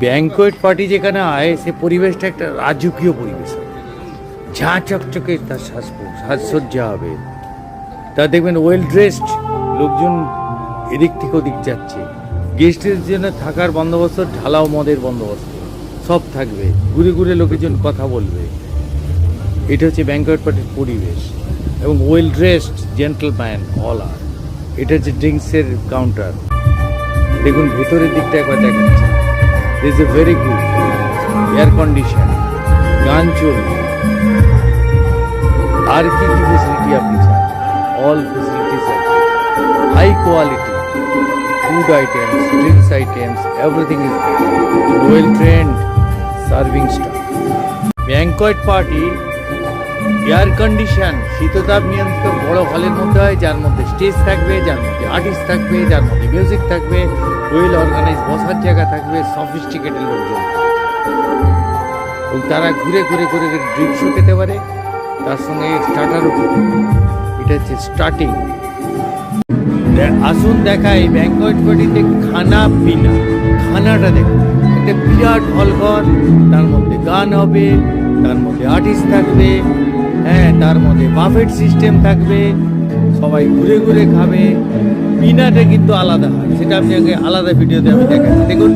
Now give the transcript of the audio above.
Banquet party যেখানে হয় সে পরিবেশটা একটা রাজকীয় পরিবেশ হবে, ঝাঁ চকচকে তার সাজসজ্জা হবে, তা দেখবেন ওয়েল ড্রেসড লোকজন এদিক থেকে ওদিক যাচ্ছে, গেস্টের জন্য থাকার বন্দোবস্ত, ঢালাও মদের বন্দোবস্ত সব থাকবে, ঘুরে ঘুরে লোকেজন কথা বলবে। এটা হচ্ছে ব্যাংকোয়েট পার্টির পরিবেশ। এবং well dressed gentleman all are. এটা হচ্ছে ড্রিঙ্কসের কাউন্টার। দেখুন ভেতরের দিকটা একবার দেখাচ্ছে, this a very good air condition, গান চলবে। আর কি কি ফেসিলিটি আপনি চান, অল ফেসিলিটিস আছে, high quality food items, drinks items, everything is there. Well trained serving staff. Banquet party air condition, শীততাপ নিয়ন্ত্রিত বড় হলের মধ্যে হয়, যার মধ্যে স্টেজ থাকবে, যার মধ্যে আর্টিস্ট থাকবে, যার মধ্যে মিউজিক থাকবে, ওয়েল অর্গানাইজ বসার জায়গা থাকবে, সফিস্টিকেটেড লোকজন, এবং তারা ঘুরে ঘুরে ঘুরে ড্রিঙ্কসও খেতে পারে, তার সঙ্গে স্টার্টারও খেতে পারে। এটা হচ্ছে স্টার্টিং। আসুন দেখাই ব্যাংকোয়েট পার্টিতে খানা পিনা। খানাটা দেখুন, একটা বিরাট হল ঘর, তার মধ্যে গান হবে, তার মধ্যে আর্টিস্ট থাকবে, হ্যাঁ, তার মধ্যে বাফেট সিস্টেম থাকবে, সবাই ঘুরে ঘুরে খাবে। পিনাটা কিন্তু আলাদা হয়, সেটা আপনি আগে আলাদা ভিডিওতে আমি দেখাচ্ছি, দেখুন।